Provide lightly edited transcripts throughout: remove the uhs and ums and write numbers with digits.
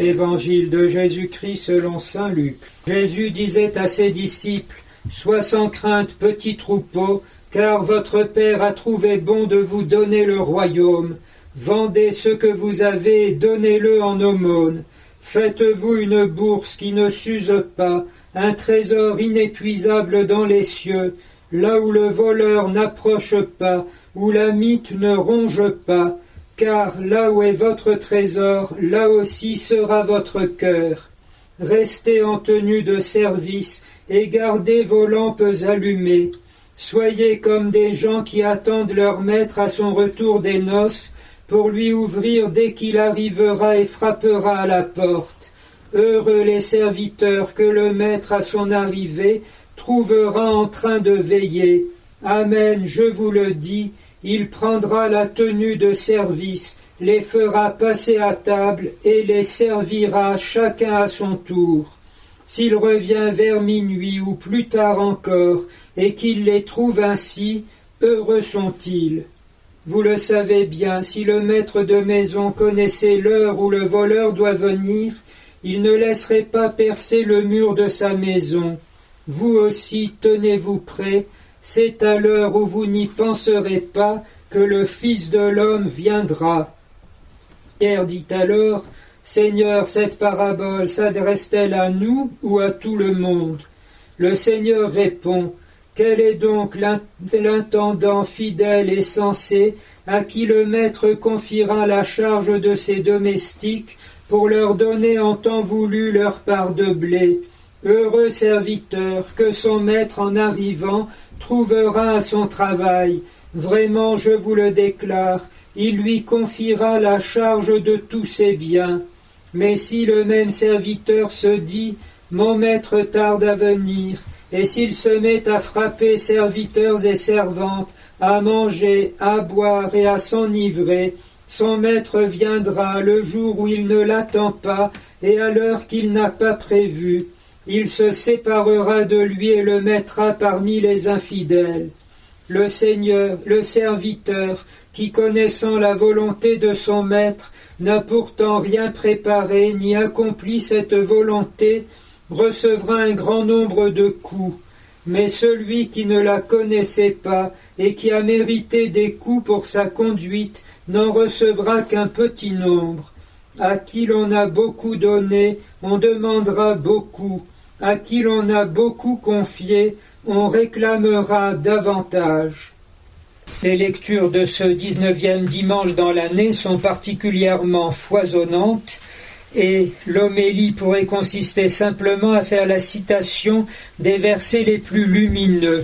Évangile de Jésus-Christ selon saint Luc. Jésus disait à ses disciples, « Sois sans crainte, petits troupeaux, car votre Père a trouvé bon de vous donner le royaume. Vendez ce que vous avez et donnez-le en aumône. Faites-vous une bourse qui ne s'use pas, un trésor inépuisable dans les cieux, là où le voleur n'approche pas, où la mite ne ronge pas, car là où est votre trésor, là aussi sera votre cœur. Restez en tenue de service et gardez vos lampes allumées. Soyez comme des gens qui attendent leur maître à son retour des noces, pour lui ouvrir dès qu'il arrivera et frappera à la porte. Heureux les serviteurs que le maître à son arrivée trouvera en train de veiller. Amen, je vous le dis, il prendra la tenue de service, les fera passer à table et les servira chacun à son tour. S'il revient vers minuit ou plus tard encore, et qu'il les trouve ainsi, heureux sont-ils. Vous le savez bien, si le maître de maison connaissait l'heure où le voleur doit venir, il ne laisserait pas percer le mur de sa maison. Vous aussi, tenez-vous prêts, c'est à l'heure où vous n'y penserez pas que le Fils de l'homme viendra. » Pierre dit alors, « Seigneur, cette parabole s'adresse-t-elle à nous ou à tout le monde ?» Le Seigneur répond, « Quel est donc l'intendant fidèle et sensé à qui le maître confiera la charge de ses domestiques pour leur donner en temps voulu leur part de blé? Heureux serviteur que son maître en arrivant trouvera à son travail. Vraiment, je vous le déclare, il lui confiera la charge de tous ses biens. Mais si le même serviteur se dit, mon maître tarde à venir, et s'il se met à frapper serviteurs et servantes, à manger, à boire et à s'enivrer, son maître viendra le jour où il ne l'attend pas et à l'heure qu'il n'a pas prévue. Il se séparera de lui et le mettra parmi les infidèles. Le Seigneur, le serviteur, qui connaissant la volonté de son maître, n'a pourtant rien préparé ni accompli cette volonté, recevra un grand nombre de coups. Mais celui qui ne la connaissait pas et qui a mérité des coups pour sa conduite n'en recevra qu'un petit nombre. À qui l'on a beaucoup donné, on demandera beaucoup. À qui l'on a beaucoup confié, on réclamera davantage. Les lectures de ce 19e dimanche dans l'année sont particulièrement foisonnantes et l'homélie pourrait consister simplement à faire la citation des versets les plus lumineux.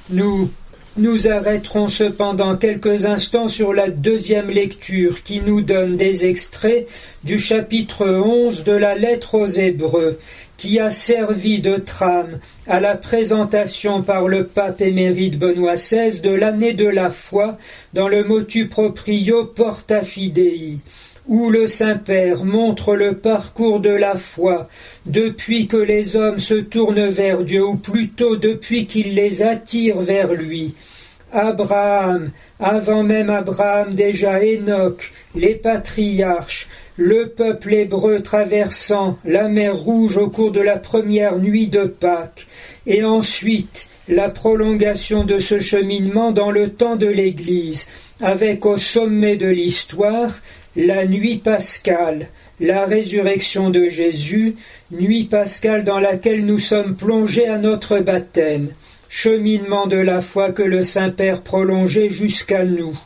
Nous arrêterons cependant quelques instants sur la deuxième lecture qui nous donne des extraits du chapitre 11 de la lettre aux Hébreux, qui a servi de trame à la présentation par le pape émérite Benoît XVI de l'année de la foi dans le motu proprio Porta Fidei, où le Saint-Père montre le parcours de la foi depuis que les hommes se tournent vers Dieu, ou plutôt depuis qu'il les attire vers lui. Abraham, avant même Abraham déjà Enoch, les patriarches, le peuple hébreu traversant la mer Rouge au cours de la première nuit de Pâques, et ensuite la prolongation de ce cheminement dans le temps de l'Église, avec au sommet de l'histoire la nuit pascale, la résurrection de Jésus, nuit pascale dans laquelle nous sommes plongés à notre baptême, cheminement de la foi que le Saint-Père prolongeait jusqu'à nous,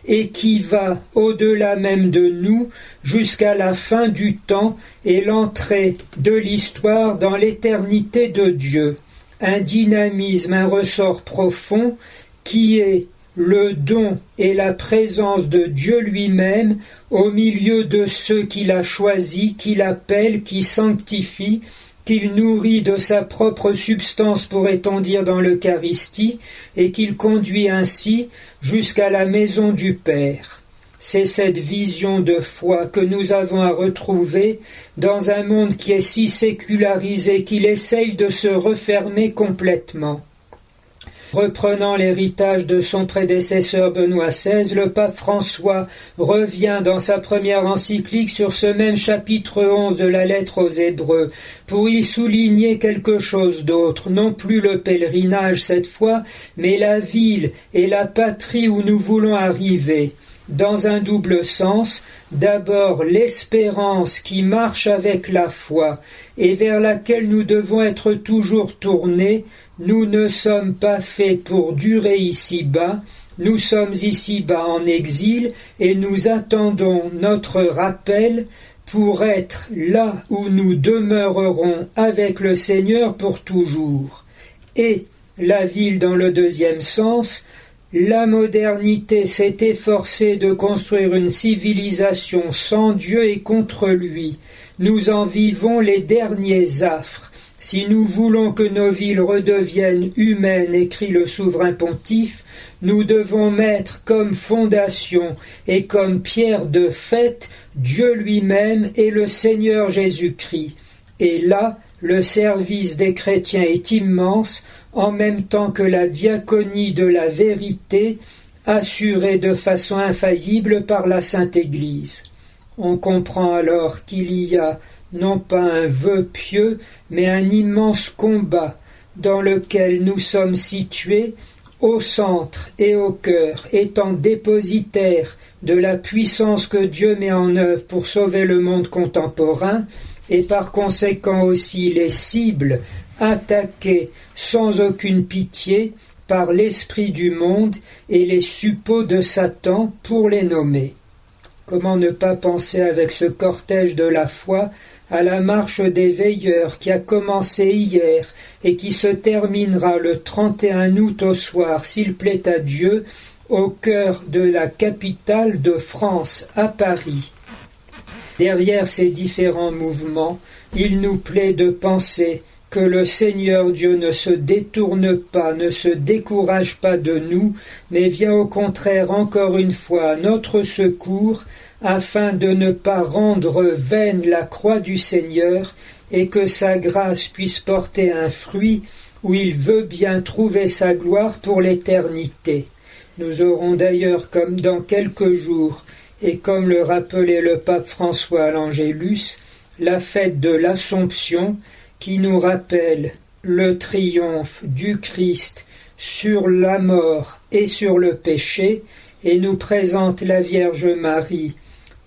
et qui va au-delà même de nous jusqu'à la fin du temps et l'entrée de l'histoire dans l'éternité de Dieu. Un dynamisme, un ressort profond qui est le don et la présence de Dieu lui-même au milieu de ceux qu'il a choisis, qu'il appelle, qui sanctifie, qu'il nourrit de sa propre substance, pourrait-on dire, dans l'Eucharistie, et qu'il conduit ainsi jusqu'à la maison du Père. C'est cette vision de foi que nous avons à retrouver dans un monde qui est si sécularisé qu'il essaye de se refermer complètement. Reprenant l'héritage de son prédécesseur Benoît XVI, le pape François revient dans sa première encyclique sur ce même chapitre 11 de la lettre aux Hébreux, pour y souligner quelque chose d'autre, non plus le pèlerinage cette fois, mais la ville et la patrie où nous voulons arriver. Dans un double sens, d'abord l'espérance qui marche avec la foi et vers laquelle nous devons être toujours tournés. Nous ne sommes pas faits pour durer ici-bas, nous sommes ici-bas en exil et nous attendons notre rappel pour être là où nous demeurerons avec le Seigneur pour toujours. Et la ville dans le deuxième sens, la modernité s'est efforcée de construire une civilisation sans Dieu et contre lui. Nous en vivons les derniers affres. Si nous voulons que nos villes redeviennent humaines, écrit le souverain pontife, nous devons mettre comme fondation et comme pierre de faite Dieu lui-même et le Seigneur Jésus-Christ. Et là, le service des chrétiens est immense, en même temps que la diaconie de la vérité, assurée de façon infaillible par la Sainte Église. On comprend alors qu'il y a non pas un vœu pieux, mais un immense combat dans lequel nous sommes situés, au centre et au cœur, étant dépositaires de la puissance que Dieu met en œuvre pour sauver le monde contemporain, et par conséquent aussi les cibles attaquées sans aucune pitié par l'esprit du monde et les suppôts de Satan pour les nommer. Comment ne pas penser avec ce cortège de la foi à la marche des veilleurs qui a commencé hier et qui se terminera le 31 août au soir, s'il plaît à Dieu, au cœur de la capitale de France, à Paris. Derrière ces différents mouvements, il nous plaît de penser que le Seigneur Dieu ne se détourne pas, ne se décourage pas de nous, mais vient au contraire encore une fois à notre secours, afin de ne pas rendre vaine la croix du Seigneur, et que sa grâce puisse porter un fruit où il veut bien trouver sa gloire pour l'éternité. Nous aurons d'ailleurs, comme dans quelques jours, et comme le rappelait le pape François à l'Angélus, la fête de l'Assomption, qui nous rappelle le triomphe du Christ sur la mort et sur le péché, et nous présente la Vierge Marie,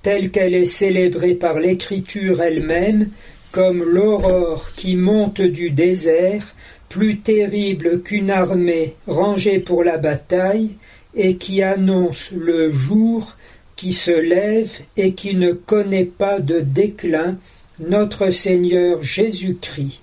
telle qu'elle est célébrée par l'Écriture elle-même, comme l'aurore qui monte du désert, plus terrible qu'une armée rangée pour la bataille, et qui annonce le jour qui se lève et qui ne connaît pas de déclin, notre Seigneur Jésus-Christ.